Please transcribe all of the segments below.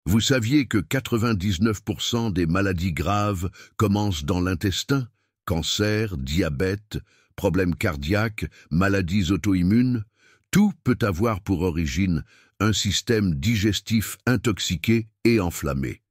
Vous saviez que 99% des maladies graves commencent dans l'intestin? Cancer, diabète, problèmes cardiaques, maladies auto-immunes? Tout peut avoir pour origine un système digestif intoxiqué et enflammé.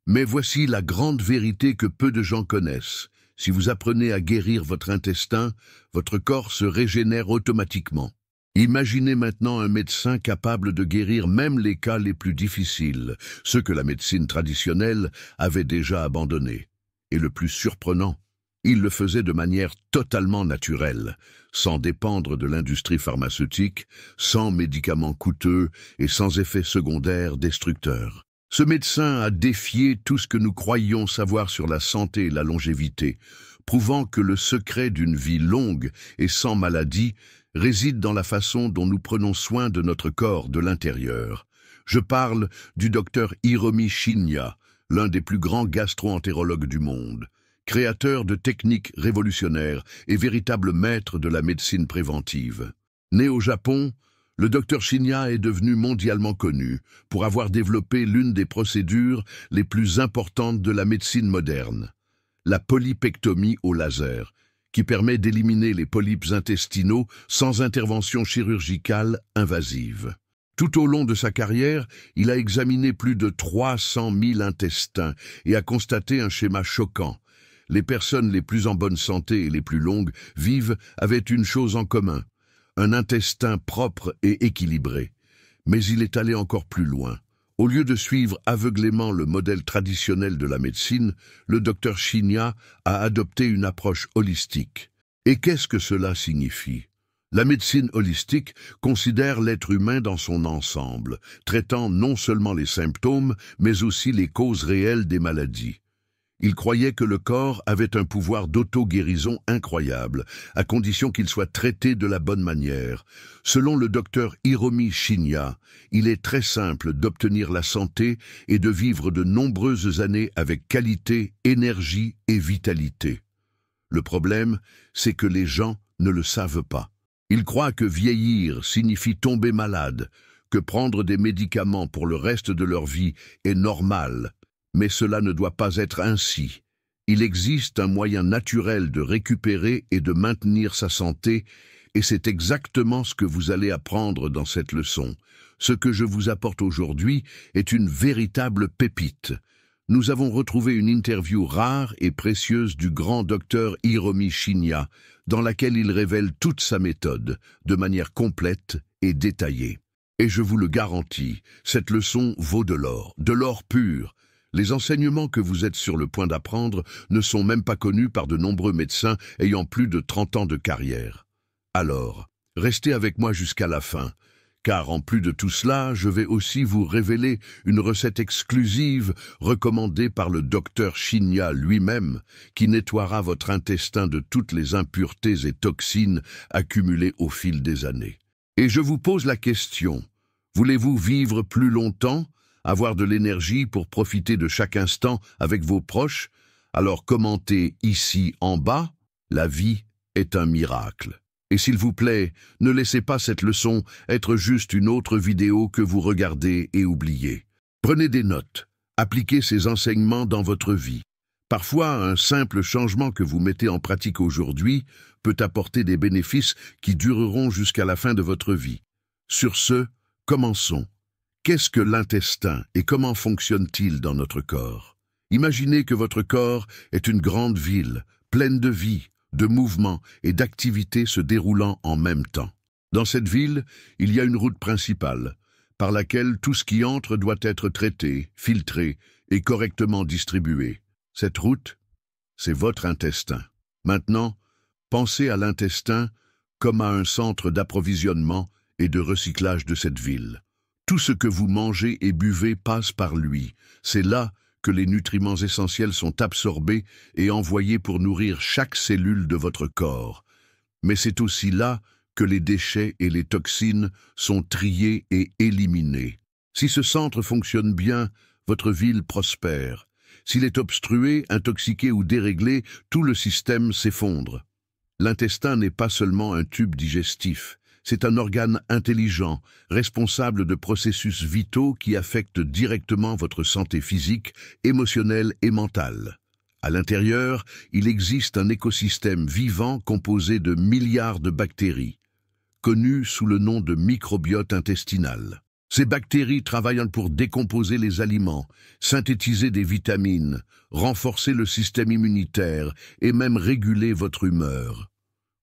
Mais voici la grande vérité que peu de gens connaissent. Si vous apprenez à guérir votre intestin, votre corps se régénère automatiquement. Imaginez maintenant un médecin capable de guérir même les cas les plus difficiles, ceux que la médecine traditionnelle avait déjà abandonnés. Et le plus surprenant, il le faisait de manière totalement naturelle, sans dépendre de l'industrie pharmaceutique, sans médicaments coûteux et sans effets secondaires destructeurs. Ce médecin a défié tout ce que nous croyions savoir sur la santé et la longévité, prouvant que le secret d'une vie longue et sans maladie réside dans la façon dont nous prenons soin de notre corps de l'intérieur. Je parle du docteur Hiromi Shinya, l'un des plus grands gastro-entérologues du monde, créateur de techniques révolutionnaires et véritable maître de la médecine préventive. Né au Japon, le docteur Shinya est devenu mondialement connu pour avoir développé l'une des procédures les plus importantes de la médecine moderne, la polypectomie au laser, qui permet d'éliminer les polypes intestinaux sans intervention chirurgicale invasive. Tout au long de sa carrière, il a examiné plus de 300 000 intestins et a constaté un schéma choquant. Les personnes les plus en bonne santé et les plus longues vivent avaient une chose en commun, un intestin propre et équilibré. Mais il est allé encore plus loin. Au lieu de suivre aveuglément le modèle traditionnel de la médecine, le docteur Shinya a adopté une approche holistique. Et qu'est-ce que cela signifie? La médecine holistique considère l'être humain dans son ensemble, traitant non seulement les symptômes, mais aussi les causes réelles des maladies. Il croyait que le corps avait un pouvoir d'auto-guérison incroyable, à condition qu'il soit traité de la bonne manière. Selon le docteur Hiromi Shinya, il est très simple d'obtenir la santé et de vivre de nombreuses années avec qualité, énergie et vitalité. Le problème, c'est que les gens ne le savent pas. Ils croient que vieillir signifie tomber malade, que prendre des médicaments pour le reste de leur vie est normal. Mais cela ne doit pas être ainsi. Il existe un moyen naturel de récupérer et de maintenir sa santé, et c'est exactement ce que vous allez apprendre dans cette leçon. Ce que je vous apporte aujourd'hui est une véritable pépite. Nous avons retrouvé une interview rare et précieuse du grand docteur Hiromi Shinya, dans laquelle il révèle toute sa méthode, de manière complète et détaillée. Et je vous le garantis, cette leçon vaut de l'or pur. Les enseignements que vous êtes sur le point d'apprendre ne sont même pas connus par de nombreux médecins ayant plus de 30 ans de carrière. Alors, restez avec moi jusqu'à la fin, car en plus de tout cela, je vais aussi vous révéler une recette exclusive recommandée par le docteur Shinya lui-même, qui nettoiera votre intestin de toutes les impuretés et toxines accumulées au fil des années. Et je vous pose la question, voulez-vous vivre plus longtemps ? Avoir de l'énergie pour profiter de chaque instant avec vos proches? Alors commentez ici en bas, la vie est un miracle. Et s'il vous plaît, ne laissez pas cette leçon être juste une autre vidéo que vous regardez et oubliez. Prenez des notes, appliquez ces enseignements dans votre vie. Parfois, un simple changement que vous mettez en pratique aujourd'hui peut apporter des bénéfices qui dureront jusqu'à la fin de votre vie. Sur ce, commençons. Qu'est-ce que l'intestin et comment fonctionne-t-il dans notre corps? Imaginez que votre corps est une grande ville, pleine de vie, de mouvements et d'activités se déroulant en même temps. Dans cette ville, il y a une route principale, par laquelle tout ce qui entre doit être traité, filtré et correctement distribué. Cette route, c'est votre intestin. Maintenant, pensez à l'intestin comme à un centre d'approvisionnement et de recyclage de cette ville. Tout ce que vous mangez et buvez passe par lui. C'est là que les nutriments essentiels sont absorbés et envoyés pour nourrir chaque cellule de votre corps. Mais c'est aussi là que les déchets et les toxines sont triés et éliminés. Si ce centre fonctionne bien, votre ville prospère. S'il est obstrué, intoxiqué ou déréglé, tout le système s'effondre. L'intestin n'est pas seulement un tube digestif, C'est un organe intelligent, responsable de processus vitaux qui affectent directement votre santé physique, émotionnelle et mentale. À l'intérieur, il existe un écosystème vivant composé de milliards de bactéries, connues sous le nom de microbiote intestinal. Ces bactéries travaillent pour décomposer les aliments, synthétiser des vitamines, renforcer le système immunitaire et même réguler votre humeur.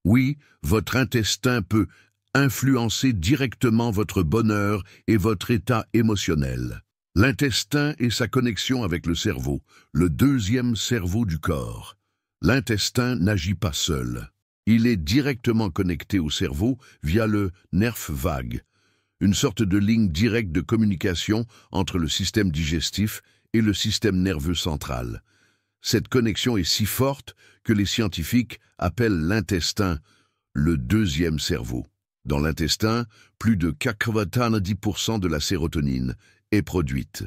Oui, votre intestin peut influencer directement votre bonheur et votre état émotionnel. L'intestin et sa connexion avec le cerveau, le deuxième cerveau du corps. L'intestin n'agit pas seul. Il est directement connecté au cerveau via le nerf vague, une sorte de ligne directe de communication entre le système digestif et le système nerveux central. Cette connexion est si forte que les scientifiques appellent l'intestin le deuxième cerveau. Dans l'intestin, plus de 90% de la sérotonine est produite.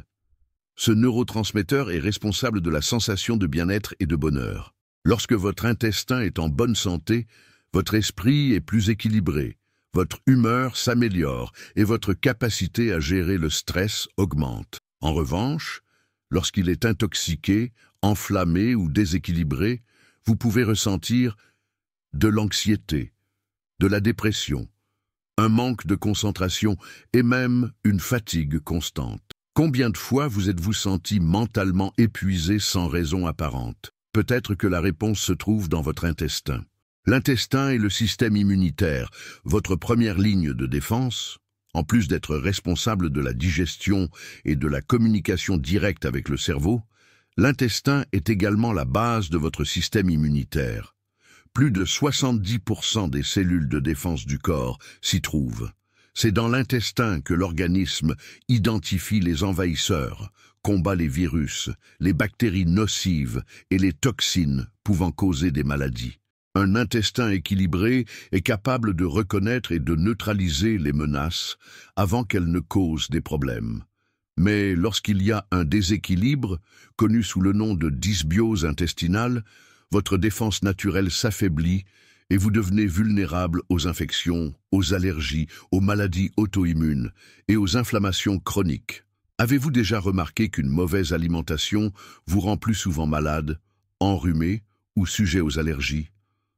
Ce neurotransmetteur est responsable de la sensation de bien-être et de bonheur. Lorsque votre intestin est en bonne santé, votre esprit est plus équilibré, votre humeur s'améliore et votre capacité à gérer le stress augmente. En revanche, lorsqu'il est intoxiqué, enflammé ou déséquilibré, vous pouvez ressentir de l'anxiété, de la dépression, un manque de concentration et même une fatigue constante. Combien de fois vous êtes-vous senti mentalement épuisé sans raison apparente? Peut-être que la réponse se trouve dans votre intestin. L'intestin est le système immunitaire, votre première ligne de défense. En plus d'être responsable de la digestion et de la communication directe avec le cerveau, l'intestin est également la base de votre système immunitaire. Plus de 70% des cellules de défense du corps s'y trouvent. C'est dans l'intestin que l'organisme identifie les envahisseurs, combat les virus, les bactéries nocives et les toxines pouvant causer des maladies. Un intestin équilibré est capable de reconnaître et de neutraliser les menaces avant qu'elles ne causent des problèmes. Mais lorsqu'il y a un déséquilibre, connu sous le nom de dysbiose intestinale, votre défense naturelle s'affaiblit et vous devenez vulnérable aux infections, aux allergies, aux maladies auto-immunes et aux inflammations chroniques. Avez-vous déjà remarqué qu'une mauvaise alimentation vous rend plus souvent malade, enrhumé ou sujet aux allergies?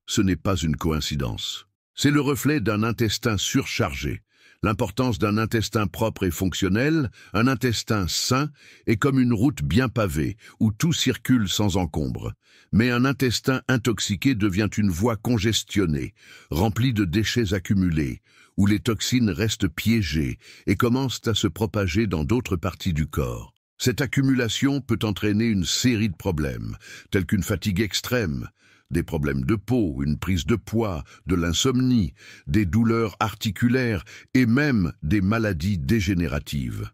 Ce n'est pas une coïncidence. C'est le reflet d'un intestin surchargé. L'importance d'un intestin propre et fonctionnel, un intestin sain, est comme une route bien pavée, où tout circule sans encombre. Mais un intestin intoxiqué devient une voie congestionnée, remplie de déchets accumulés, où les toxines restent piégées et commencent à se propager dans d'autres parties du corps. Cette accumulation peut entraîner une série de problèmes, tels qu'une fatigue extrême, des problèmes de peau, une prise de poids, de l'insomnie, des douleurs articulaires et même des maladies dégénératives.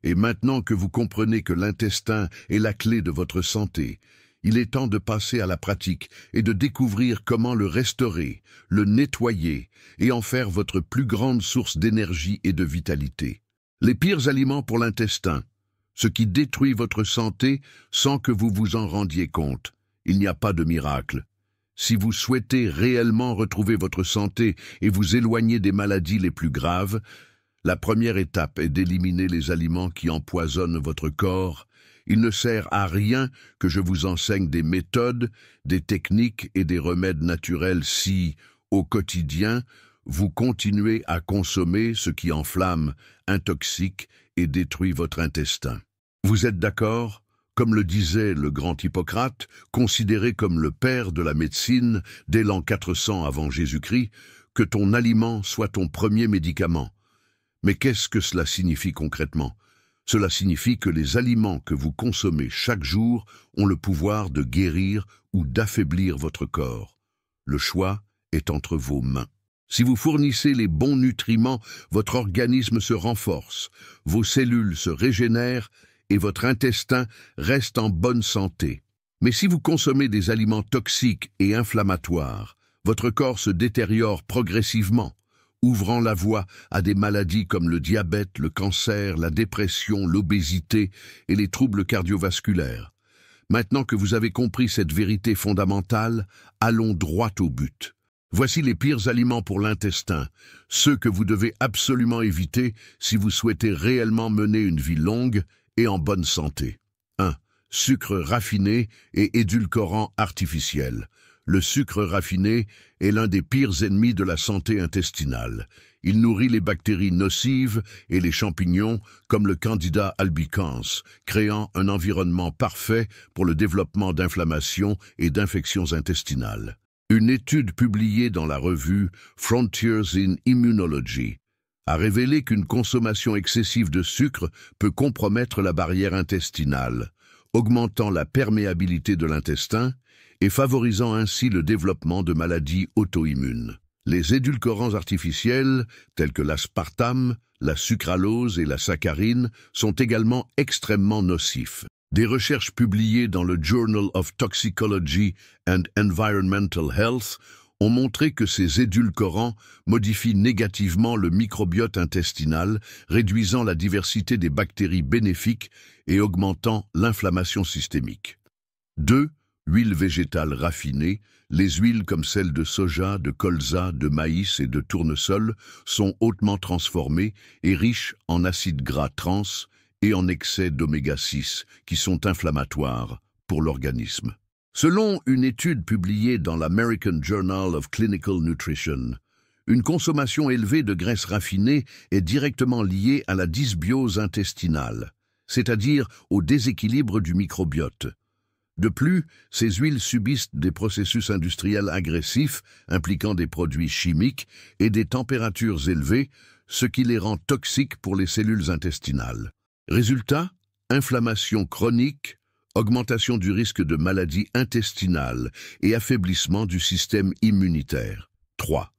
Et maintenant que vous comprenez que l'intestin est la clé de votre santé, il est temps de passer à la pratique et de découvrir comment le restaurer, le nettoyer et en faire votre plus grande source d'énergie et de vitalité. Les pires aliments pour l'intestin, ce qui détruit votre santé sans que vous vous en rendiez compte. Il n'y a pas de miracle. Si vous souhaitez réellement retrouver votre santé et vous éloigner des maladies les plus graves, la première étape est d'éliminer les aliments qui empoisonnent votre corps. Il ne sert à rien que je vous enseigne des méthodes, des techniques et des remèdes naturels si, au quotidien, vous continuez à consommer ce qui enflamme, intoxique et détruit votre intestin. Vous êtes d'accord ? Comme le disait le grand Hippocrate, considéré comme le père de la médecine dès l'an 400 avant Jésus-Christ, que ton aliment soit ton premier médicament. Mais qu'est-ce que cela signifie concrètement? Cela signifie que les aliments que vous consommez chaque jour ont le pouvoir de guérir ou d'affaiblir votre corps. Le choix est entre vos mains. Si vous fournissez les bons nutriments, votre organisme se renforce, vos cellules se régénèrent et votre intestin reste en bonne santé. Mais si vous consommez des aliments toxiques et inflammatoires, votre corps se détériore progressivement, ouvrant la voie à des maladies comme le diabète, le cancer, la dépression, l'obésité et les troubles cardiovasculaires. Maintenant que vous avez compris cette vérité fondamentale, allons droit au but. Voici les pires aliments pour l'intestin, ceux que vous devez absolument éviter si vous souhaitez réellement mener une vie longue et en bonne santé. 1. Sucre raffiné et édulcorant artificiel. Le sucre raffiné est l'un des pires ennemis de la santé intestinale. Il nourrit les bactéries nocives et les champignons comme le Candida albicans, créant un environnement parfait pour le développement d'inflammations et d'infections intestinales. Une étude publiée dans la revue Frontiers in Immunology a révélé qu'une consommation excessive de sucre peut compromettre la barrière intestinale, augmentant la perméabilité de l'intestin et favorisant ainsi le développement de maladies auto-immunes. Les édulcorants artificiels, tels que l'aspartame, la sucralose et la saccharine, sont également extrêmement nocifs. Des recherches publiées dans le Journal of Toxicology and Environmental Health ont montré que ces édulcorants modifient négativement le microbiote intestinal, réduisant la diversité des bactéries bénéfiques et augmentant l'inflammation systémique. 2. Huile végétale raffinée. Les huiles comme celles de soja, de colza, de maïs et de tournesol sont hautement transformées et riches en acides gras trans et en excès d'oméga 6 qui sont inflammatoires pour l'organisme. Selon une étude publiée dans l'American Journal of Clinical Nutrition, une consommation élevée de graisses raffinées est directement liée à la dysbiose intestinale, c'est-à-dire au déséquilibre du microbiote. De plus, ces huiles subissent des processus industriels agressifs impliquant des produits chimiques et des températures élevées, ce qui les rend toxiques pour les cellules intestinales. Résultat, inflammation chronique, augmentation du risque de maladies intestinales et affaiblissement du système immunitaire. 3.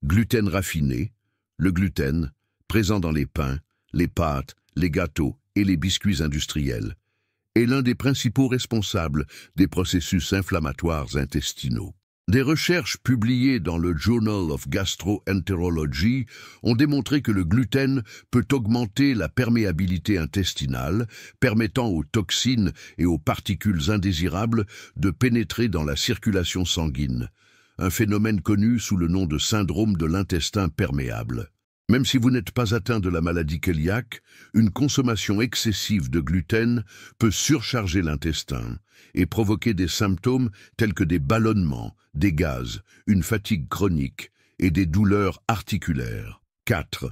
Gluten raffiné. Le gluten, présent dans les pains, les pâtes, les gâteaux et les biscuits industriels, est l'un des principaux responsables des processus inflammatoires intestinaux. Des recherches publiées dans le Journal of Gastroenterology ont démontré que le gluten peut augmenter la perméabilité intestinale, permettant aux toxines et aux particules indésirables de pénétrer dans la circulation sanguine, un phénomène connu sous le nom de syndrome de l'intestin perméable. Même si vous n'êtes pas atteint de la maladie cœliaque, une consommation excessive de gluten peut surcharger l'intestin et provoquer des symptômes tels que des ballonnements, des gaz, une fatigue chronique et des douleurs articulaires. 4.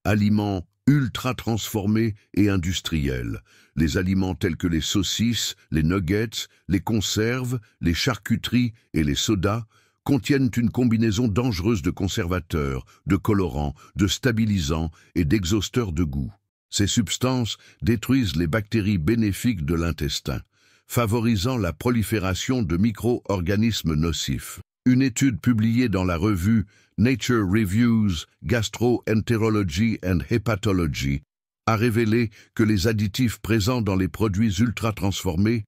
Aliments ultra transformés et industriels. Les aliments tels que les saucisses, les nuggets, les conserves, les charcuteries et les sodas contiennent une combinaison dangereuse de conservateurs, de colorants, de stabilisants et d'exhausteurs de goût. Ces substances détruisent les bactéries bénéfiques de l'intestin, favorisant la prolifération de micro-organismes nocifs. Une étude publiée dans la revue Nature Reviews Gastroenterology and Hepatology a révélé que les additifs présents dans les produits ultra-transformés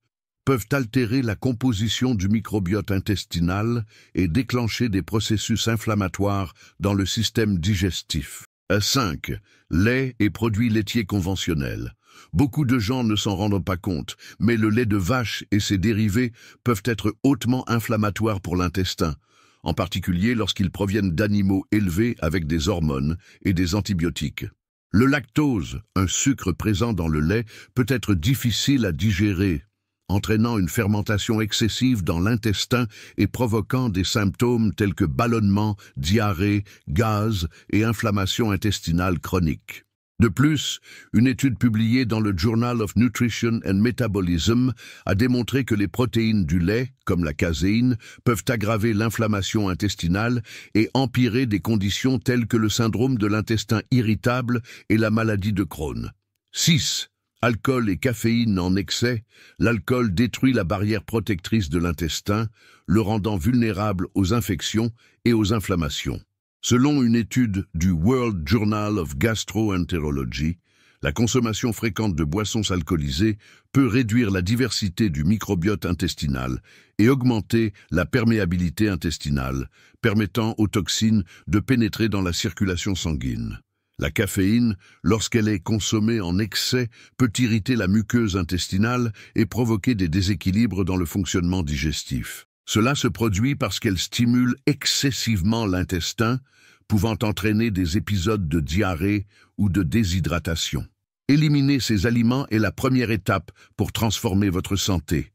peuvent altérer la composition du microbiote intestinal et déclencher des processus inflammatoires dans le système digestif. 5. Lait et produits laitiers conventionnels. Beaucoup de gens ne s'en rendent pas compte, mais le lait de vache et ses dérivés peuvent être hautement inflammatoires pour l'intestin, en particulier lorsqu'ils proviennent d'animaux élevés avec des hormones et des antibiotiques. Le lactose, un sucre présent dans le lait, peut être difficile à digérer, entraînant une fermentation excessive dans l'intestin et provoquant des symptômes tels que ballonnement, diarrhée, gaz et inflammation intestinale chronique. De plus, une étude publiée dans le Journal of Nutrition and Metabolism a démontré que les protéines du lait, comme la caséine, peuvent aggraver l'inflammation intestinale et empirer des conditions telles que le syndrome de l'intestin irritable et la maladie de Crohn. 6. Alcool et caféine en excès. L'alcool détruit la barrière protectrice de l'intestin, le rendant vulnérable aux infections et aux inflammations. Selon une étude du World Journal of Gastroenterology, la consommation fréquente de boissons alcoolisées peut réduire la diversité du microbiote intestinal et augmenter la perméabilité intestinale, permettant aux toxines de pénétrer dans la circulation sanguine. La caféine, lorsqu'elle est consommée en excès, peut irriter la muqueuse intestinale et provoquer des déséquilibres dans le fonctionnement digestif. Cela se produit parce qu'elles stimulent excessivement l'intestin, pouvant entraîner des épisodes de diarrhée ou de déshydratation. Éliminer ces aliments est la première étape pour transformer votre santé.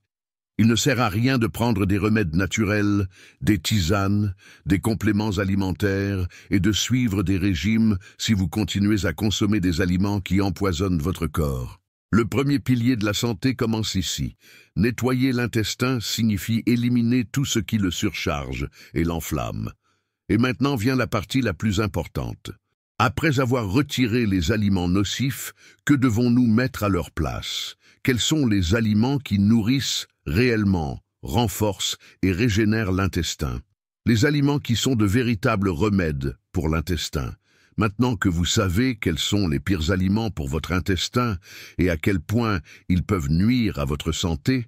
Il ne sert à rien de prendre des remèdes naturels, des tisanes, des compléments alimentaires et de suivre des régimes si vous continuez à consommer des aliments qui empoisonnent votre corps. Le premier pilier de la santé commence ici. Nettoyer l'intestin signifie éliminer tout ce qui le surcharge et l'enflamme. Et maintenant vient la partie la plus importante. Après avoir retiré les aliments nocifs, que devons-nous mettre à leur place? Quels sont les aliments qui nourrissent réellement, renforcent et régénèrent l'intestin? Les aliments qui sont de véritables remèdes pour l'intestin. Maintenant que vous savez quels sont les pires aliments pour votre intestin et à quel point ils peuvent nuire à votre santé,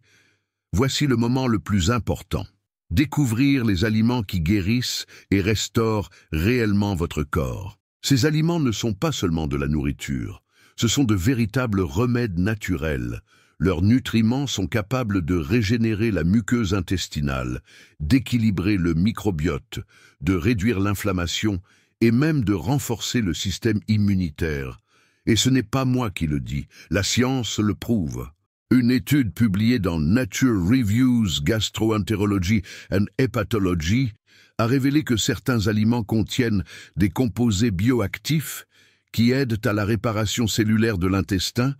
voici le moment le plus important. Découvrir les aliments qui guérissent et restaurent réellement votre corps. Ces aliments ne sont pas seulement de la nourriture, ce sont de véritables remèdes naturels. Leurs nutriments sont capables de régénérer la muqueuse intestinale, d'équilibrer le microbiote, de réduire l'inflammation et même de renforcer le système immunitaire. Et ce n'est pas moi qui le dis, la science le prouve. Une étude publiée dans Nature Reviews Gastroenterology and Hepatology a révélé que certains aliments contiennent des composés bioactifs qui aident à la réparation cellulaire de l'intestin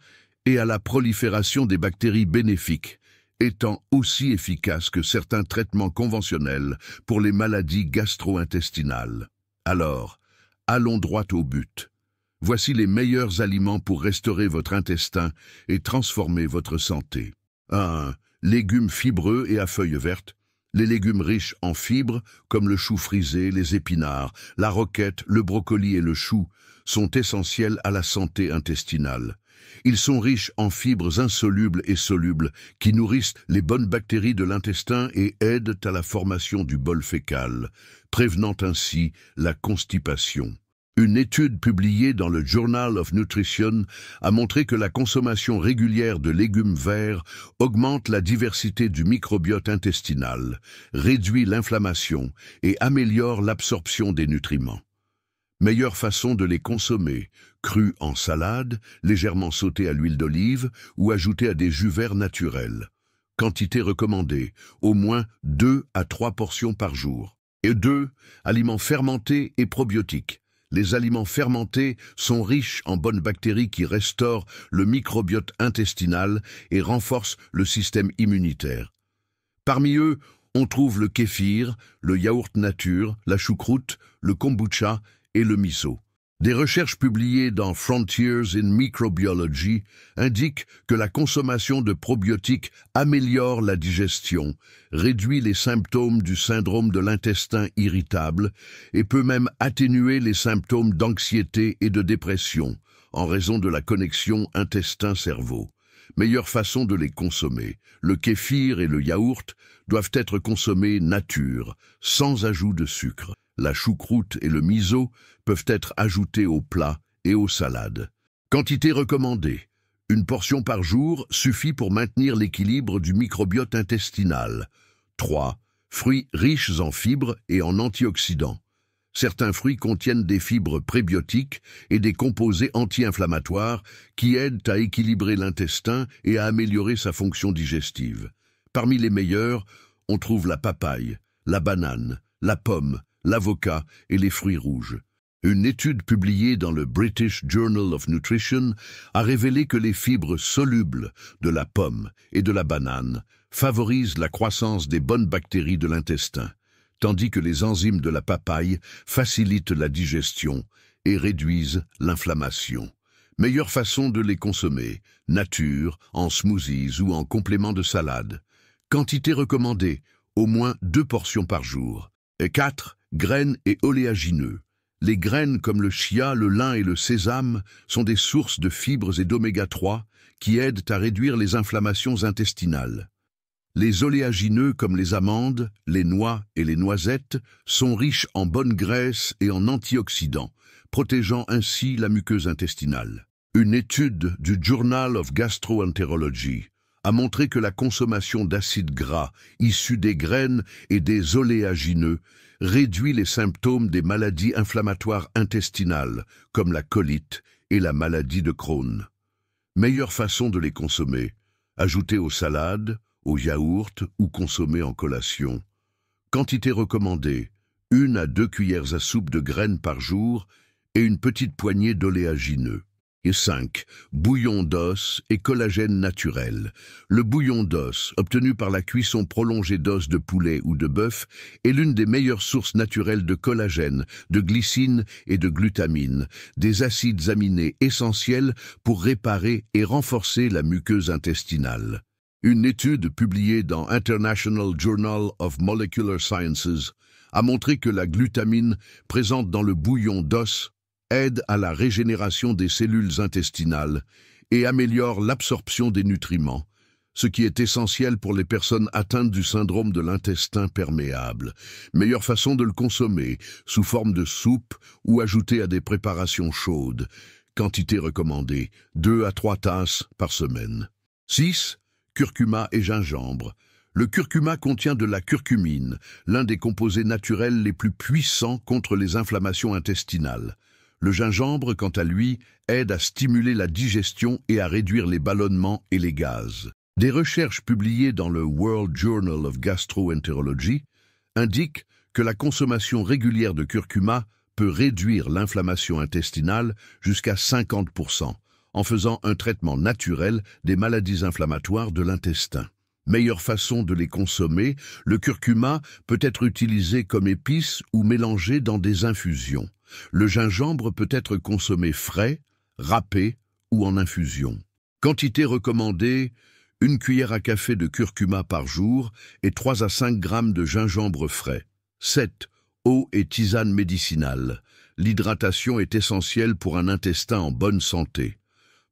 et à la prolifération des bactéries bénéfiques, étant aussi efficaces que certains traitements conventionnels pour les maladies gastro-intestinales. Alors, allons droit au but. Voici les meilleurs aliments pour restaurer votre intestin et transformer votre santé. 1. Légumes fibreux et à feuilles vertes. Les légumes riches en fibres, comme le chou frisé, les épinards, la roquette, le brocoli et le chou, sont essentiels à la santé intestinale. Ils sont riches en fibres insolubles et solubles qui nourrissent les bonnes bactéries de l'intestin et aident à la formation du bol fécal, prévenant ainsi la constipation. Une étude publiée dans le Journal of Nutrition a montré que la consommation régulière de légumes verts augmente la diversité du microbiote intestinal, réduit l'inflammation et améliore l'absorption des nutriments. Meilleure façon de les consommer, crus en salade, légèrement sautés à l'huile d'olive ou ajoutés à des jus verts naturels. Quantité recommandée, au moins 2 à 3 portions par jour. Et 2. Aliments fermentés et probiotiques. Les aliments fermentés sont riches en bonnes bactéries qui restaurent le microbiote intestinal et renforcent le système immunitaire. Parmi eux, on trouve le kéfir, le yaourt nature, la choucroute, le kombucha et le miso. Des recherches publiées dans Frontiers in Microbiology indiquent que la consommation de probiotiques améliore la digestion, réduit les symptômes du syndrome de l'intestin irritable et peut même atténuer les symptômes d'anxiété et de dépression en raison de la connexion intestin-cerveau. Meilleure façon de les consommer. Le kéfir et le yaourt doivent être consommés nature, sans ajout de sucre. La choucroute et le miso peuvent être ajoutés aux plats et aux salades. Quantité recommandée. Une portion par jour suffit pour maintenir l'équilibre du microbiote intestinal. 3. Fruits riches en fibres et en antioxydants. Certains fruits contiennent des fibres prébiotiques et des composés anti-inflammatoires qui aident à équilibrer l'intestin et à améliorer sa fonction digestive. Parmi les meilleurs, on trouve la papaye, la banane, la pomme, l'avocat et les fruits rouges. Une étude publiée dans le British Journal of Nutrition a révélé que les fibres solubles de la pomme et de la banane favorisent la croissance des bonnes bactéries de l'intestin, tandis que les enzymes de la papaye facilitent la digestion et réduisent l'inflammation. Meilleure façon de les consommer, nature, en smoothies ou en complément de salade. Quantité recommandée, au moins 2 portions par jour. Et 4. Graines et oléagineux. Les graines comme le chia, le lin et le sésame sont des sources de fibres et d'oméga 3 qui aident à réduire les inflammations intestinales. Les oléagineux comme les amandes, les noix et les noisettes sont riches en bonnes graisses et en antioxydants, protégeant ainsi la muqueuse intestinale. Une étude du Journal of Gastroenterology a montré que la consommation d'acides gras issus des graines et des oléagineux réduit les symptômes des maladies inflammatoires intestinales, comme la colite et la maladie de Crohn. Meilleure façon de les consommer: ajouter aux salades, aux yaourts ou consommer en collation. Quantité recommandée: 1 à 2 cuillères à soupe de graines par jour et une petite poignée d'oléagineux. Et 5. Bouillon d'os et collagène naturel. Le bouillon d'os, obtenu par la cuisson prolongée d'os de poulet ou de bœuf, est l'une des meilleures sources naturelles de collagène, de glycine et de glutamine, des acides aminés essentiels pour réparer et renforcer la muqueuse intestinale. Une étude publiée dans International Journal of Molecular Sciences a montré que la glutamine présente dans le bouillon d'os aide à la régénération des cellules intestinales et améliore l'absorption des nutriments, ce qui est essentiel pour les personnes atteintes du syndrome de l'intestin perméable. Meilleure façon de le consommer, sous forme de soupe ou ajouté à des préparations chaudes. Quantité recommandée, 2 à 3 tasses par semaine. 6. Curcuma et gingembre. Le curcuma contient de la curcumine, l'un des composés naturels les plus puissants contre les inflammations intestinales. Le gingembre, quant à lui, aide à stimuler la digestion et à réduire les ballonnements et les gaz. Des recherches publiées dans le World Journal of Gastroenterology indiquent que la consommation régulière de curcuma peut réduire l'inflammation intestinale jusqu'à 50%, en faisant un traitement naturel des maladies inflammatoires de l'intestin. Meilleure façon de les consommer, le curcuma peut être utilisé comme épice ou mélangé dans des infusions. Le gingembre peut être consommé frais, râpé ou en infusion. Quantité recommandée: 1 cuillère à café de curcuma par jour et 3 à 5 grammes de gingembre frais. 7. Eau et tisane médicinale. L'hydratation est essentielle pour un intestin en bonne santé.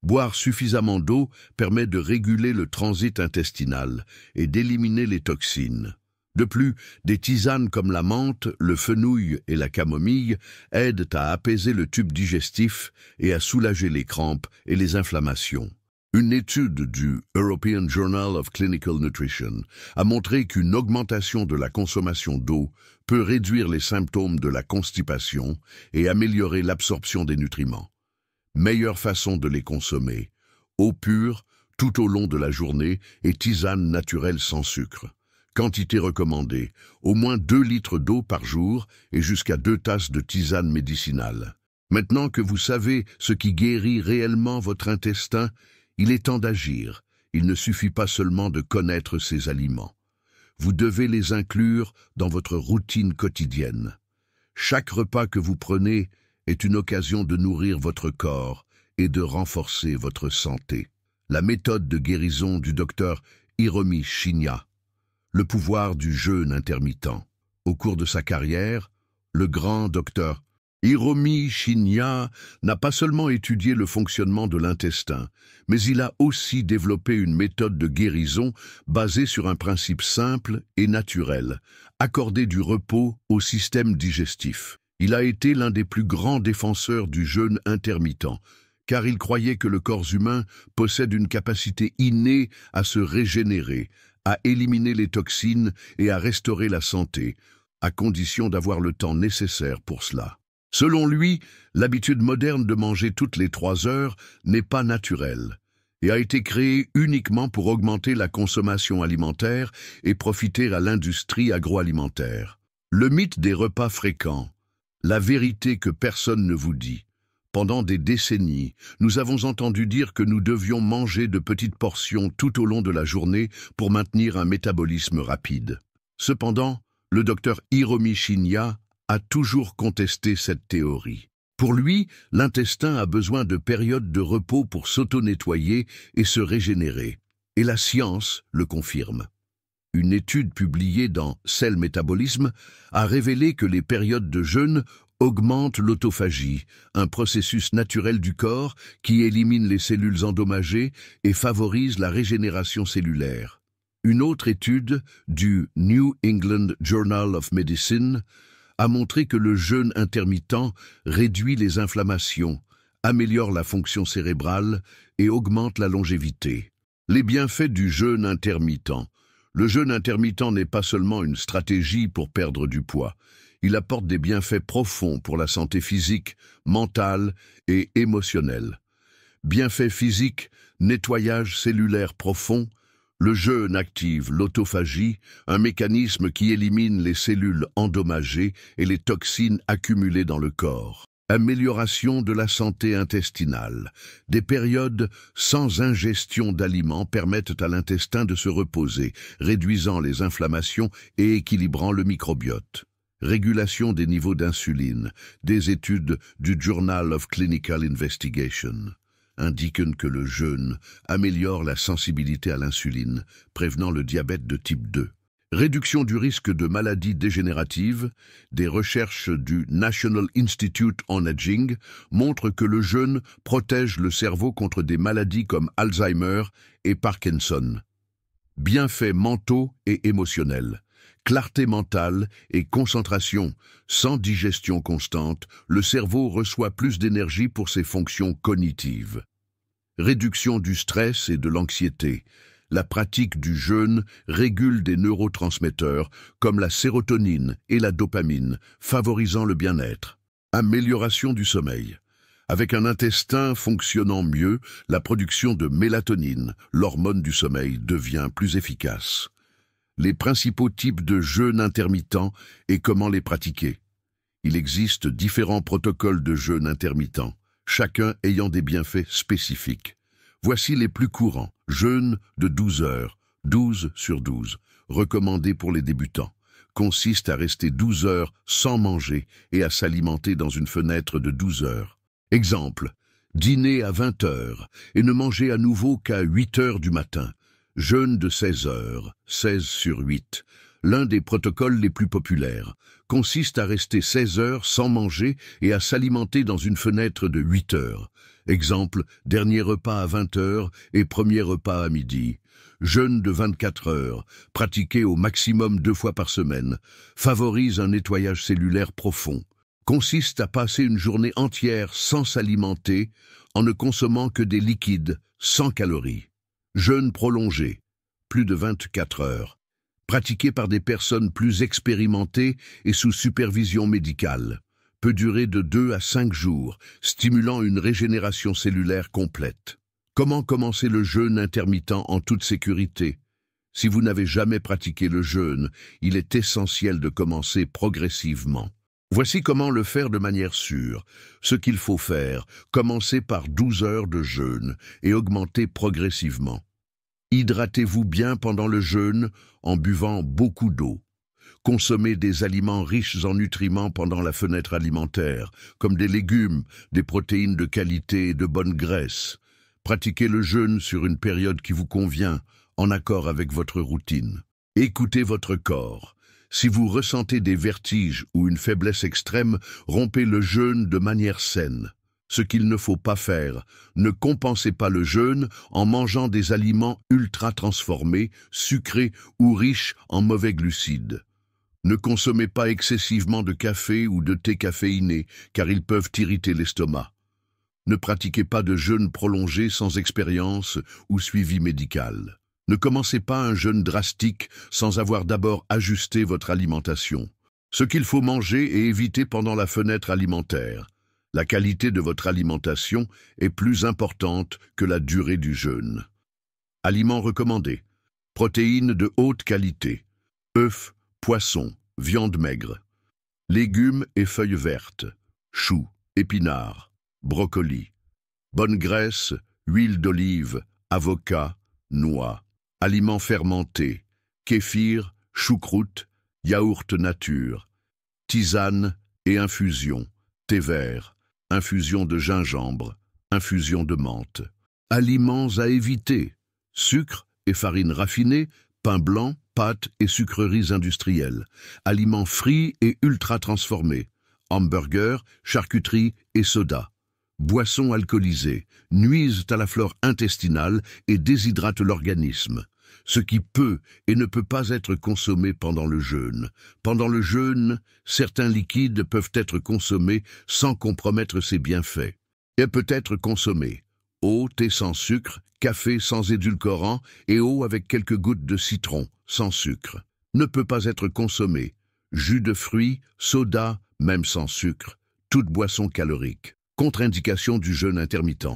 Boire suffisamment d'eau permet de réguler le transit intestinal et d'éliminer les toxines. De plus, des tisanes comme la menthe, le fenouil et la camomille aident à apaiser le tube digestif et à soulager les crampes et les inflammations. Une étude du European Journal of Clinical Nutrition a montré qu'une augmentation de la consommation d'eau peut réduire les symptômes de la constipation et améliorer l'absorption des nutriments. Meilleure façon de les consommer: eau pure tout au long de la journée et tisane naturelle sans sucre. Quantité recommandée: au moins 2 litres d'eau par jour et jusqu'à 2 tasses de tisane médicinale. Maintenant que vous savez ce qui guérit réellement votre intestin, il est temps d'agir. Il ne suffit pas seulement de connaître ces aliments. Vous devez les inclure dans votre routine quotidienne. Chaque repas que vous prenez est une occasion de nourrir votre corps et de renforcer votre santé. La méthode de guérison du docteur Hiromi Shinya. Le pouvoir du jeûne intermittent. Au cours de sa carrière, le grand docteur Hiromi Shinya n'a pas seulement étudié le fonctionnement de l'intestin, mais il a aussi développé une méthode de guérison basée sur un principe simple et naturel: accorder du repos au système digestif. Il a été l'un des plus grands défenseurs du jeûne intermittent, car il croyait que le corps humain possède une capacité innée à se régénérer, à éliminer les toxines et à restaurer la santé, à condition d'avoir le temps nécessaire pour cela. Selon lui, l'habitude moderne de manger toutes les 3 heures n'est pas naturelle et a été créée uniquement pour augmenter la consommation alimentaire et profiter à l'industrie agroalimentaire. Le mythe des repas fréquents. La vérité que personne ne vous dit. Pendant des décennies, nous avons entendu dire que nous devions manger de petites portions tout au long de la journée pour maintenir un métabolisme rapide. Cependant, le docteur Hiromi Shinya a toujours contesté cette théorie. Pour lui, l'intestin a besoin de périodes de repos pour s'auto-nettoyer et se régénérer. Et la science le confirme. Une étude publiée dans Cell Métabolisme a révélé que les périodes de jeûne augmentent l'autophagie, un processus naturel du corps qui élimine les cellules endommagées et favorise la régénération cellulaire. Une autre étude du New England Journal of Medicine a montré que le jeûne intermittent réduit les inflammations, améliore la fonction cérébrale et augmente la longévité. Les bienfaits du jeûne intermittent. Le jeûne intermittent n'est pas seulement une stratégie pour perdre du poids. Il apporte des bienfaits profonds pour la santé physique, mentale et émotionnelle. Bienfaits physiques, nettoyage cellulaire profond. Le jeûne active l'autophagie, un mécanisme qui élimine les cellules endommagées et les toxines accumulées dans le corps. Amélioration de la santé intestinale. Des périodes sans ingestion d'aliments permettent à l'intestin de se reposer, réduisant les inflammations et équilibrant le microbiote. Régulation des niveaux d'insuline. Des études du Journal of Clinical Investigation indiquent que le jeûne améliore la sensibilité à l'insuline, prévenant le diabète de type 2. Réduction du risque de maladies dégénératives. Des recherches du National Institute on Aging montrent que le jeûne protège le cerveau contre des maladies comme Alzheimer et Parkinson. Bienfaits mentaux et émotionnels. Clarté mentale et concentration. Sans digestion constante, le cerveau reçoit plus d'énergie pour ses fonctions cognitives. Réduction du stress et de l'anxiété. La pratique du jeûne régule des neurotransmetteurs comme la sérotonine et la dopamine, favorisant le bien-être. Amélioration du sommeil. Avec un intestin fonctionnant mieux, la production de mélatonine, l'hormone du sommeil, devient plus efficace. Les principaux types de jeûne intermittent et comment les pratiquer. Il existe différents protocoles de jeûne intermittent, chacun ayant des bienfaits spécifiques. Voici les plus courants. Jeûne de 12 heures, 12 sur 12, recommandé pour les débutants. Consiste à rester 12 heures sans manger et à s'alimenter dans une fenêtre de 12 heures. Exemple, dîner à 20 heures et ne manger à nouveau qu'à 8 heures du matin. Jeûne de 16 heures, 16 sur 8. L'un des protocoles les plus populaires consiste à rester 16 heures sans manger et à s'alimenter dans une fenêtre de 8 heures. Exemple, dernier repas à 20 heures et premier repas à midi. Jeûne de 24 heures, pratiqué au maximum 2 fois par semaine, favorise un nettoyage cellulaire profond. Consiste à passer une journée entière sans s'alimenter, en ne consommant que des liquides, sans calories. Jeûne prolongé, plus de 24 heures, pratiqué par des personnes plus expérimentées et sous supervision médicale. Peut durer de 2 à 5 jours, stimulant une régénération cellulaire complète. Comment commencer le jeûne intermittent en toute sécurité? Si vous n'avez jamais pratiqué le jeûne, il est essentiel de commencer progressivement. Voici comment le faire de manière sûre. Ce qu'il faut faire, commencer par 12 heures de jeûne et augmenter progressivement. Hydratez-vous bien pendant le jeûne en buvant beaucoup d'eau. Consommez des aliments riches en nutriments pendant la fenêtre alimentaire, comme des légumes, des protéines de qualité et de bonne graisse. Pratiquez le jeûne sur une période qui vous convient, en accord avec votre routine. Écoutez votre corps. Si vous ressentez des vertiges ou une faiblesse extrême, rompez le jeûne de manière saine. Ce qu'il ne faut pas faire, ne compensez pas le jeûne en mangeant des aliments ultra transformés, sucrés ou riches en mauvais glucides. Ne consommez pas excessivement de café ou de thé caféiné, car ils peuvent irriter l'estomac. Ne pratiquez pas de jeûne prolongé sans expérience ou suivi médical. Ne commencez pas un jeûne drastique sans avoir d'abord ajusté votre alimentation. Ce qu'il faut manger et éviter pendant la fenêtre alimentaire. La qualité de votre alimentation est plus importante que la durée du jeûne. Aliments recommandés. Protéines de haute qualité. Œufs, poissons, viande maigre, légumes et feuilles vertes, choux, épinards, brocolis, bonne graisse, huile d'olive, avocat, noix, aliments fermentés, kéfir, choucroute, yaourt nature, tisane et infusion, thé vert, infusion de gingembre, infusion de menthe. Aliments à éviter, sucre et farine raffinée, pain blanc, pâtes et sucreries industrielles, aliments frits et ultra transformés, hamburgers, charcuterie et soda. Boissons alcoolisées nuisent à la flore intestinale et déshydratent l'organisme, ce qui peut et ne peut pas être consommé pendant le jeûne. Pendant le jeûne, certains liquides peuvent être consommés sans compromettre ses bienfaits. Et peut être consommé Eau, thé sans sucre, café sans édulcorant et eau avec quelques gouttes de citron, sans sucre. Ne peut pas être consommé. Jus de fruits, soda, même sans sucre, toute boisson calorique. Contre-indication du jeûne intermittent.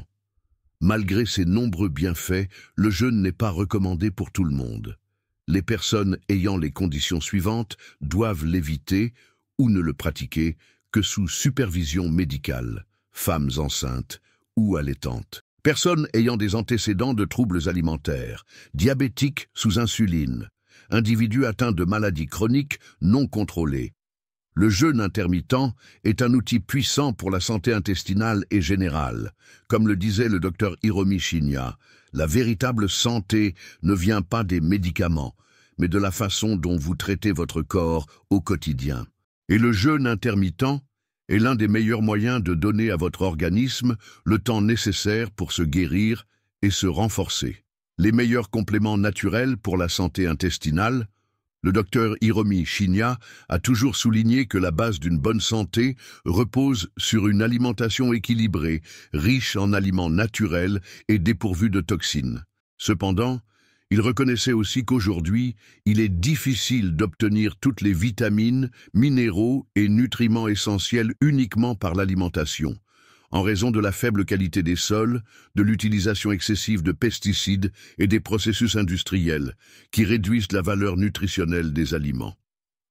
Malgré ses nombreux bienfaits, le jeûne n'est pas recommandé pour tout le monde. Les personnes ayant les conditions suivantes doivent l'éviter ou ne le pratiquer que sous supervision médicale, femmes enceintes ou allaitantes. Personnes ayant des antécédents de troubles alimentaires, diabétiques sous insuline, individus atteints de maladies chroniques non contrôlées. Le jeûne intermittent est un outil puissant pour la santé intestinale et générale. Comme le disait le docteur Hiromi Shinya, la véritable santé ne vient pas des médicaments, mais de la façon dont vous traitez votre corps au quotidien. Et le jeûne intermittent est l'un des meilleurs moyens de donner à votre organisme le temps nécessaire pour se guérir et se renforcer. Les meilleurs compléments naturels pour la santé intestinale. Le docteur Hiromi Shinya a toujours souligné que la base d'une bonne santé repose sur une alimentation équilibrée, riche en aliments naturels et dépourvus de toxines. Cependant, il reconnaissait aussi qu'aujourd'hui, il est difficile d'obtenir toutes les vitamines, minéraux et nutriments essentiels uniquement par l'alimentation, en raison de la faible qualité des sols, de l'utilisation excessive de pesticides et des processus industriels qui réduisent la valeur nutritionnelle des aliments.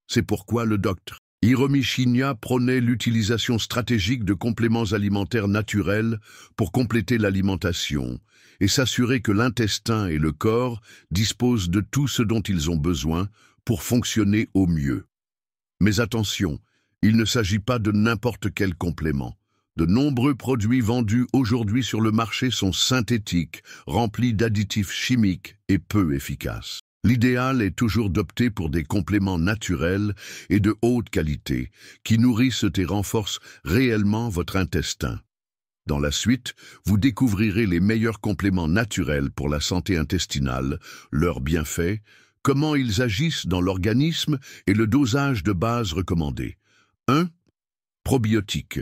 C'est pourquoi le docteur Hiromi Shinya prônait l'utilisation stratégique de compléments alimentaires naturels pour compléter l'alimentation et s'assurer que l'intestin et le corps disposent de tout ce dont ils ont besoin pour fonctionner au mieux. Mais attention, il ne s'agit pas de n'importe quel complément. De nombreux produits vendus aujourd'hui sur le marché sont synthétiques, remplis d'additifs chimiques et peu efficaces. L'idéal est toujours d'opter pour des compléments naturels et de haute qualité, qui nourrissent et renforcent réellement votre intestin. Dans la suite, vous découvrirez les meilleurs compléments naturels pour la santé intestinale, leurs bienfaits, comment ils agissent dans l'organisme et le dosage de base recommandé. 1. Probiotiques.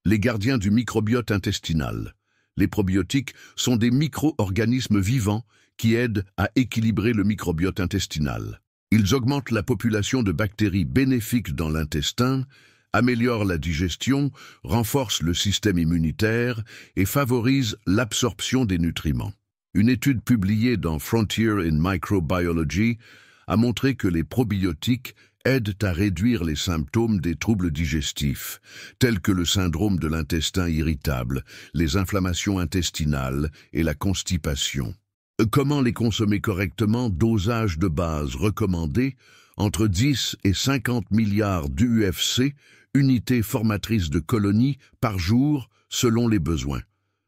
Les gardiens du microbiote intestinal. Les probiotiques sont des micro-organismes vivants qui aident à équilibrer le microbiote intestinal. Ils augmentent la population de bactéries bénéfiques dans l'intestin, améliorent la digestion, renforcent le système immunitaire et favorisent l'absorption des nutriments. Une étude publiée dans Frontier in Microbiology a montré que les probiotiques aident à réduire les symptômes des troubles digestifs, tels que le syndrome de l'intestin irritable, les inflammations intestinales et la constipation. Comment les consommer correctement? Dosage de base recommandé entre 10 et 50 milliards d'UFC, unités formatrices de colonies, par jour, selon les besoins.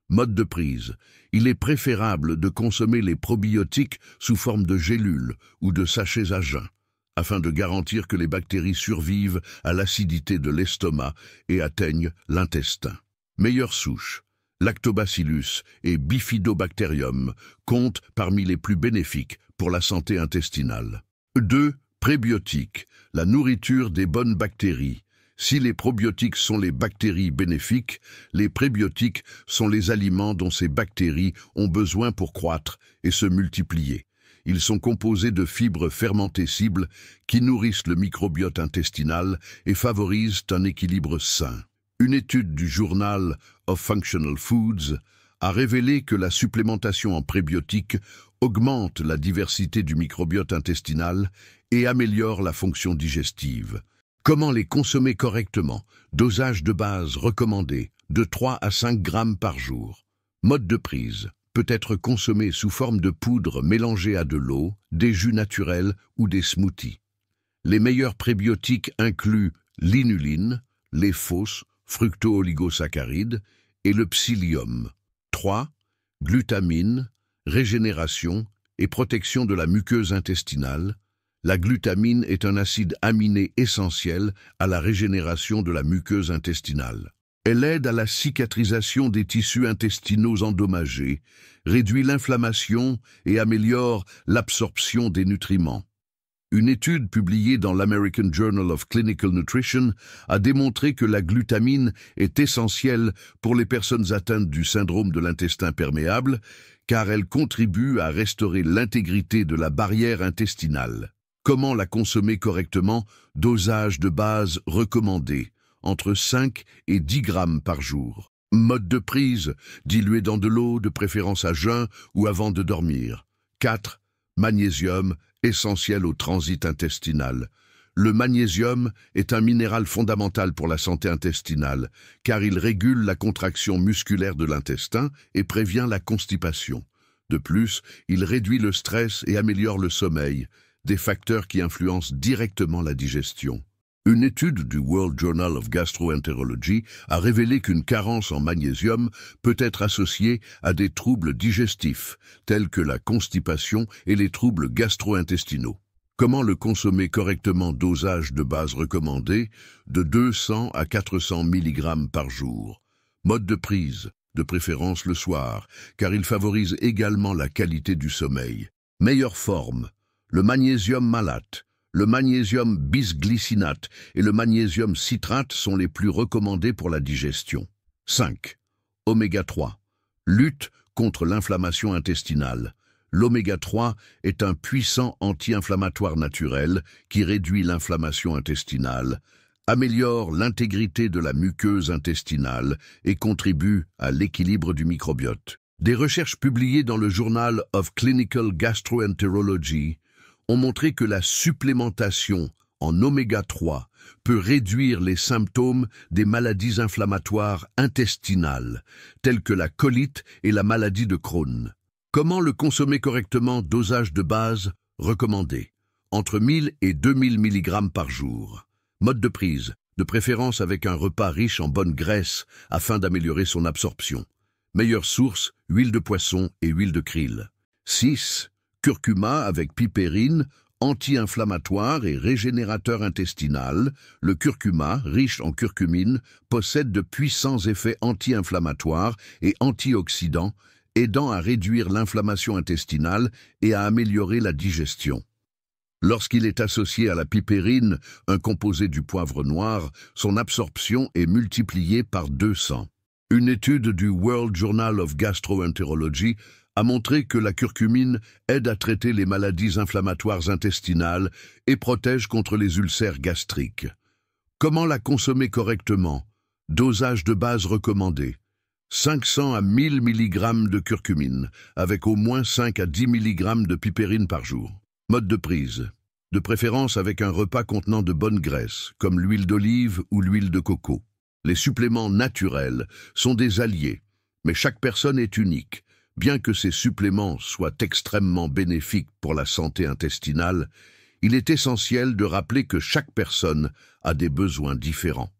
Mode de prise. Il est préférable de consommer les probiotiques sous forme de gélules ou de sachets à jeun, afin de garantir que les bactéries survivent à l'acidité de l'estomac et atteignent l'intestin. Meilleure souche. Lactobacillus et Bifidobacterium comptent parmi les plus bénéfiques pour la santé intestinale. 2. Prébiotiques, la nourriture des bonnes bactéries. Si les probiotiques sont les bactéries bénéfiques, les prébiotiques sont les aliments dont ces bactéries ont besoin pour croître et se multiplier. Ils sont composés de fibres fermentées cibles qui nourrissent le microbiote intestinal et favorisent un équilibre sain. Une étude du Journal of Functional Foods a révélé que la supplémentation en prébiotiques augmente la diversité du microbiote intestinal et améliore la fonction digestive. Comment les consommer correctement? Dosage de base recommandé, de 3 à 5 grammes par jour. Mode de prise. Peut être consommé sous forme de poudre mélangée à de l'eau, des jus naturels ou des smoothies. Les meilleurs prébiotiques incluent l'inuline, les fausses, fructo-oligosaccharides et le psyllium. 3. Glutamine, régénération et protection de la muqueuse intestinale. La glutamine est un acide aminé essentiel à la régénération de la muqueuse intestinale. Elle aide à la cicatrisation des tissus intestinaux endommagés, réduit l'inflammation et améliore l'absorption des nutriments. Une étude publiée dans l'American Journal of Clinical Nutrition a démontré que la glutamine est essentielle pour les personnes atteintes du syndrome de l'intestin perméable, car elle contribue à restaurer l'intégrité de la barrière intestinale. Comment la consommer correctement? Dosage de base recommandé, entre 5 et 10 grammes par jour. Mode de prise, dilué dans de l'eau, de préférence à jeun ou avant de dormir. 4. Magnésium, essentiel au transit intestinal. Le magnésium est un minéral fondamental pour la santé intestinale, car il régule la contraction musculaire de l'intestin et prévient la constipation. De plus, il réduit le stress et améliore le sommeil, des facteurs qui influencent directement la digestion. Une étude du World Journal of Gastroenterology a révélé qu'une carence en magnésium peut être associée à des troubles digestifs, tels que la constipation et les troubles gastro-intestinaux. Comment le consommer correctement? Dosage de base recommandé, de 200 à 400 mg par jour. Mode de prise, de préférence le soir, car il favorise également la qualité du sommeil. Meilleure forme, le magnésium malate, le magnésium bisglycinate et le magnésium citrate sont les plus recommandés pour la digestion. 5. Oméga 3. Lutte contre l'inflammation intestinale. L'oméga 3 est un puissant anti-inflammatoire naturel qui réduit l'inflammation intestinale, améliore l'intégrité de la muqueuse intestinale et contribue à l'équilibre du microbiote. Des recherches publiées dans le Journal of Clinical Gastroenterology ont montré que la supplémentation en oméga 3 peut réduire les symptômes des maladies inflammatoires intestinales, telles que la colite et la maladie de Crohn. Comment le consommer correctement? Dosage de base recommandé, entre 1000 et 2000 mg par jour. Mode de prise, de préférence avec un repas riche en bonne graisse afin d'améliorer son absorption. Meilleure source, huile de poisson et huile de krill. 6. Curcuma avec pipérine, anti-inflammatoire et régénérateur intestinal. Le curcuma, riche en curcumine, possède de puissants effets anti-inflammatoires et antioxydants, aidant à réduire l'inflammation intestinale et à améliorer la digestion. Lorsqu'il est associé à la pipérine, un composé du poivre noir, son absorption est multipliée par 200. Une étude du World Journal of Gastroenterology a montré que la curcumine aide à traiter les maladies inflammatoires intestinales et protège contre les ulcères gastriques. Comment la consommer correctement? Dosage de base recommandé. 500 à 1000 mg de curcumine, avec au moins 5 à 10 mg de pipérine par jour. Mode de prise, de préférence avec un repas contenant de bonnes graisses, comme l'huile d'olive ou l'huile de coco. Les suppléments naturels sont des alliés, mais chaque personne est unique. Bien que ces suppléments soient extrêmement bénéfiques pour la santé intestinale, il est essentiel de rappeler que chaque personne a des besoins différents.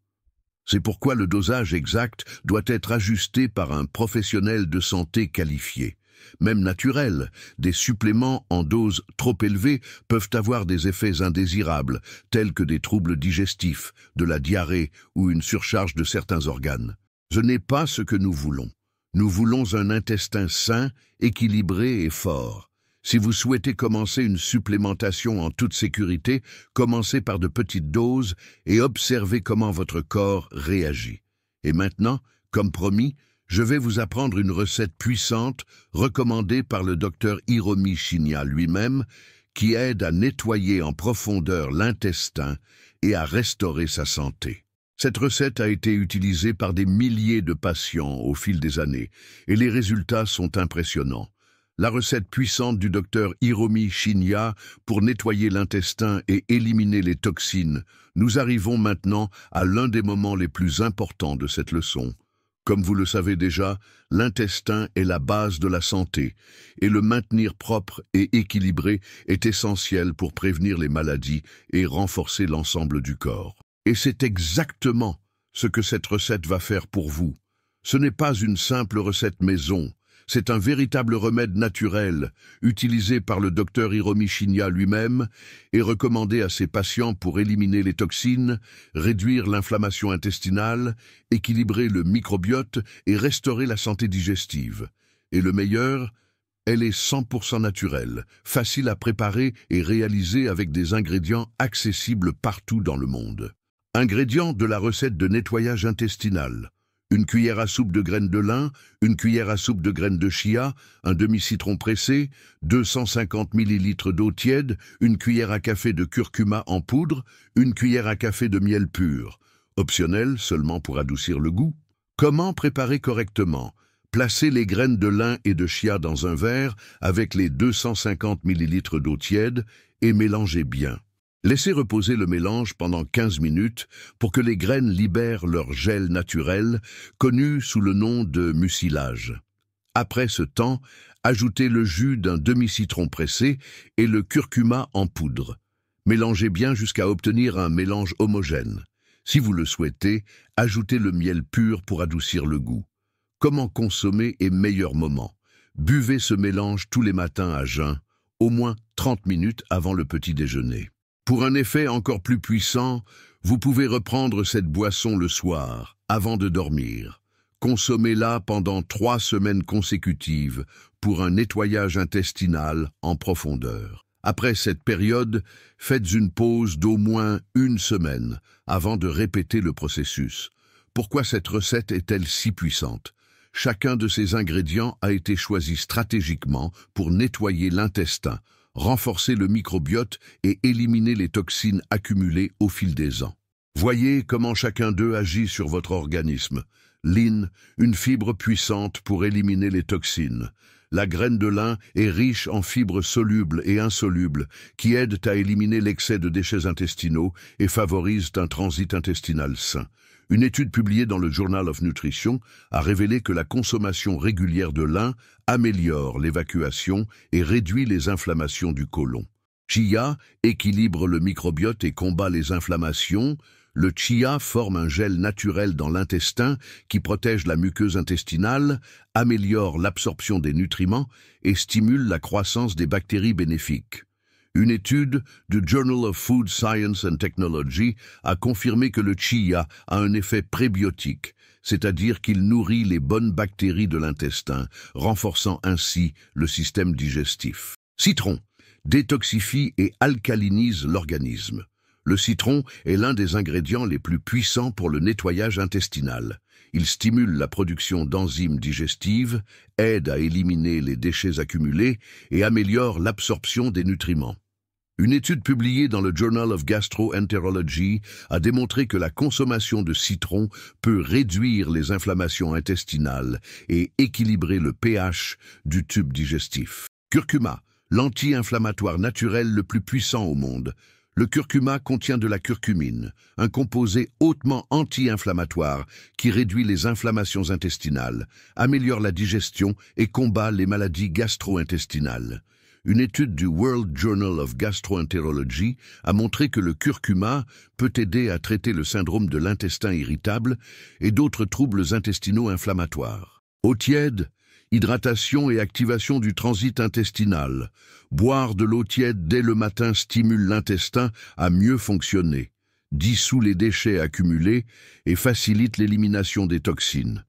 C'est pourquoi le dosage exact doit être ajusté par un professionnel de santé qualifié. Même naturels, des suppléments en dose trop élevée peuvent avoir des effets indésirables, tels que des troubles digestifs, de la diarrhée ou une surcharge de certains organes. Ce n'est pas ce que nous voulons. Nous voulons un intestin sain, équilibré et fort. Si vous souhaitez commencer une supplémentation en toute sécurité, commencez par de petites doses et observez comment votre corps réagit. Et maintenant, comme promis, je vais vous apprendre une recette puissante recommandée par le docteur Hiromi Shinya lui-même qui aide à nettoyer en profondeur l'intestin et à restaurer sa santé. Cette recette a été utilisée par des milliers de patients au fil des années et les résultats sont impressionnants. La recette puissante du docteur Hiromi Shinya pour nettoyer l'intestin et éliminer les toxines. Nous arrivons maintenant à l'un des moments les plus importants de cette leçon. Comme vous le savez déjà, l'intestin est la base de la santé et le maintenir propre et équilibré est essentiel pour prévenir les maladies et renforcer l'ensemble du corps. Et c'est exactement ce que cette recette va faire pour vous. Ce n'est pas une simple recette maison, c'est un véritable remède naturel, utilisé par le docteur Hiromi Shinya lui-même et recommandé à ses patients pour éliminer les toxines, réduire l'inflammation intestinale, équilibrer le microbiote et restaurer la santé digestive. Et le meilleur, Elle est 100% naturelle, facile à préparer et réalisée avec des ingrédients accessibles partout dans le monde. Ingrédients de la recette de nettoyage intestinal. Une cuillère à soupe de graines de lin, une cuillère à soupe de graines de chia, un demi-citron pressé, 250 ml d'eau tiède, une cuillère à café de curcuma en poudre, une cuillère à café de miel pur. Optionnel seulement pour adoucir le goût. Comment préparer correctement? Placez les graines de lin et de chia dans un verre avec les 250 ml d'eau tiède et mélangez bien. Laissez reposer le mélange pendant 15 minutes pour que les graines libèrent leur gel naturel, connu sous le nom de mucilage. Après ce temps, ajoutez le jus d'un demi-citron pressé et le curcuma en poudre. Mélangez bien jusqu'à obtenir un mélange homogène. Si vous le souhaitez, ajoutez le miel pur pour adoucir le goût. Comment consommer et meilleur moment? Buvez ce mélange tous les matins à jeun, au moins 30 minutes avant le petit déjeuner. Pour un effet encore plus puissant, vous pouvez reprendre cette boisson le soir, avant de dormir. Consommez-la pendant 3 semaines consécutives pour un nettoyage intestinal en profondeur. Après cette période, faites une pause d'au moins 1 semaine avant de répéter le processus. Pourquoi cette recette est-elle si puissante? Chacun de ces ingrédients a été choisi stratégiquement pour nettoyer l'intestin, renforcer le microbiote et éliminer les toxines accumulées au fil des ans. Voyez comment chacun d'eux agit sur votre organisme. Lin, une fibre puissante pour éliminer les toxines. La graine de lin est riche en fibres solubles et insolubles qui aident à éliminer l'excès de déchets intestinaux et favorisent un transit intestinal sain. Une étude publiée dans le Journal of Nutrition a révélé que la consommation régulière de lin améliore l'évacuation et réduit les inflammations du côlon. Chia équilibre le microbiote et combat les inflammations. Le chia forme un gel naturel dans l'intestin qui protège la muqueuse intestinale, améliore l'absorption des nutriments et stimule la croissance des bactéries bénéfiques. Une étude du Journal of Food Science and Technology a confirmé que le chia a un effet prébiotique, c'est-à-dire qu'il nourrit les bonnes bactéries de l'intestin, renforçant ainsi le système digestif. Citron détoxifie et alcalinise l'organisme. Le citron est l'un des ingrédients les plus puissants pour le nettoyage intestinal. Il stimule la production d'enzymes digestives, aide à éliminer les déchets accumulés et améliore l'absorption des nutriments. Une étude publiée dans le Journal of Gastroenterology a démontré que la consommation de citron peut réduire les inflammations intestinales et équilibrer le pH du tube digestif. Curcuma, l'anti-inflammatoire naturel le plus puissant au monde. Le curcuma contient de la curcumine, un composé hautement anti-inflammatoire qui réduit les inflammations intestinales, améliore la digestion et combat les maladies gastro-intestinales. Une étude du World Journal of Gastroenterology a montré que le curcuma peut aider à traiter le syndrome de l'intestin irritable et d'autres troubles intestinaux inflammatoires. Eau tiède, hydratation et activation du transit intestinal. Boire de l'eau tiède dès le matin stimule l'intestin à mieux fonctionner, dissout les déchets accumulés et facilite l'élimination des toxines.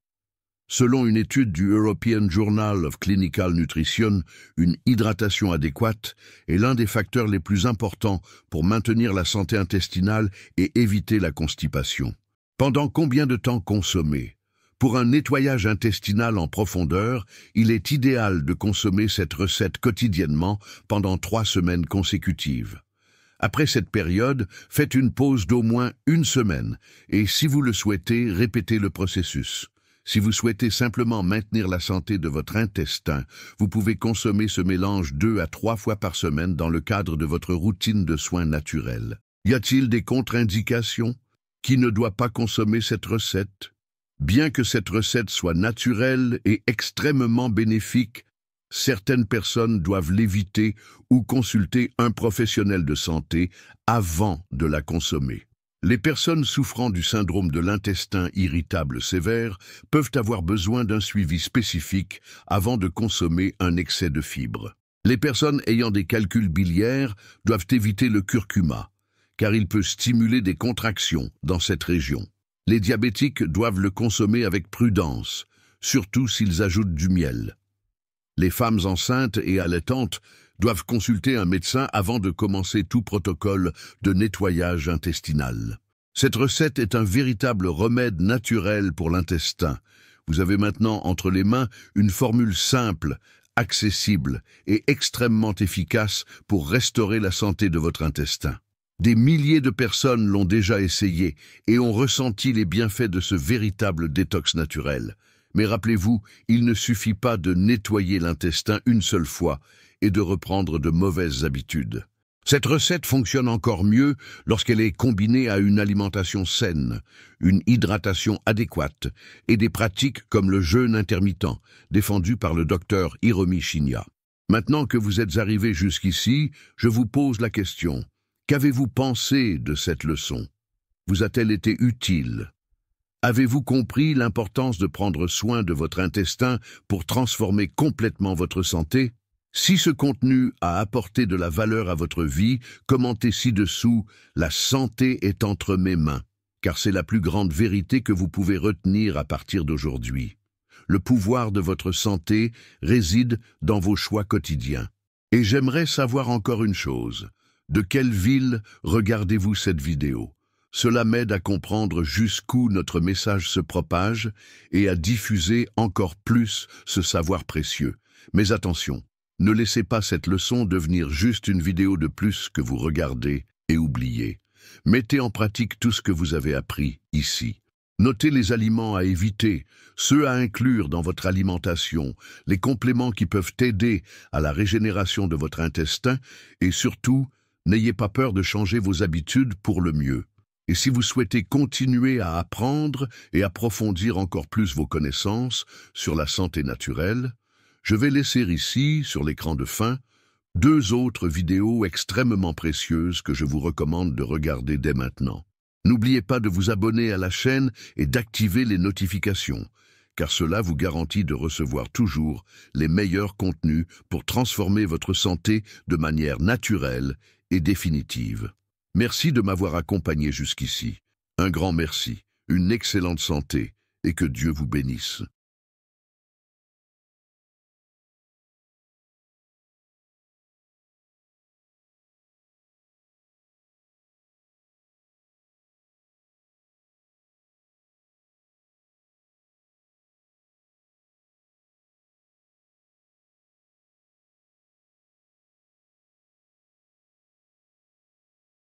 Selon une étude du European Journal of Clinical Nutrition, une hydratation adéquate est l'un des facteurs les plus importants pour maintenir la santé intestinale et éviter la constipation. Pendant combien de temps consommer? Pour un nettoyage intestinal en profondeur, il est idéal de consommer cette recette quotidiennement pendant 3 semaines consécutives. Après cette période, faites une pause d'au moins 1 semaine et, si vous le souhaitez, répétez le processus. Si vous souhaitez simplement maintenir la santé de votre intestin, vous pouvez consommer ce mélange 2 à 3 fois par semaine dans le cadre de votre routine de soins naturels. Y a-t-il des contre-indications? Qui ne doit pas consommer cette recette? Bien que cette recette soit naturelle et extrêmement bénéfique, certaines personnes doivent l'éviter ou consulter un professionnel de santé avant de la consommer. Les personnes souffrant du syndrome de l'intestin irritable sévère peuvent avoir besoin d'un suivi spécifique avant de consommer un excès de fibres. Les personnes ayant des calculs biliaires doivent éviter le curcuma, car il peut stimuler des contractions dans cette région. Les diabétiques doivent le consommer avec prudence, surtout s'ils ajoutent du miel. Les femmes enceintes et allaitantes doivent consulter un médecin avant de commencer tout protocole de nettoyage intestinal. Cette recette est un véritable remède naturel pour l'intestin. Vous avez maintenant entre les mains une formule simple, accessible et extrêmement efficace pour restaurer la santé de votre intestin. Des milliers de personnes l'ont déjà essayé et ont ressenti les bienfaits de ce véritable détox naturel. Mais rappelez-vous, il ne suffit pas de nettoyer l'intestin une seule fois et de reprendre de mauvaises habitudes. Cette recette fonctionne encore mieux lorsqu'elle est combinée à une alimentation saine, une hydratation adéquate et des pratiques comme le jeûne intermittent, défendu par le docteur Hiromi Shinya. Maintenant que vous êtes arrivé jusqu'ici, je vous pose la question. Qu'avez-vous pensé de cette leçon? Vous a-t-elle été utile? Avez-vous compris l'importance de prendre soin de votre intestin pour transformer complètement votre santé? Si ce contenu a apporté de la valeur à votre vie, commentez ci-dessous « La santé est entre mes mains », car c'est la plus grande vérité que vous pouvez retenir à partir d'aujourd'hui. Le pouvoir de votre santé réside dans vos choix quotidiens. Et j'aimerais savoir encore une chose. De quelle ville regardez-vous cette vidéo? Cela m'aide à comprendre jusqu'où notre message se propage et à diffuser encore plus ce savoir précieux. Mais attention, ne laissez pas cette leçon devenir juste une vidéo de plus que vous regardez et oubliez. Mettez en pratique tout ce que vous avez appris ici. Notez les aliments à éviter, ceux à inclure dans votre alimentation, les compléments qui peuvent aider à la régénération de votre intestin et surtout, n'ayez pas peur de changer vos habitudes pour le mieux. Et si vous souhaitez continuer à apprendre et approfondir encore plus vos connaissances sur la santé naturelle, je vais laisser ici, sur l'écran de fin, 2 autres vidéos extrêmement précieuses que je vous recommande de regarder dès maintenant. N'oubliez pas de vous abonner à la chaîne et d'activer les notifications, car cela vous garantit de recevoir toujours les meilleurs contenus pour transformer votre santé de manière naturelle et définitive. Merci de m'avoir accompagné jusqu'ici. Un grand merci, une excellente santé et que Dieu vous bénisse.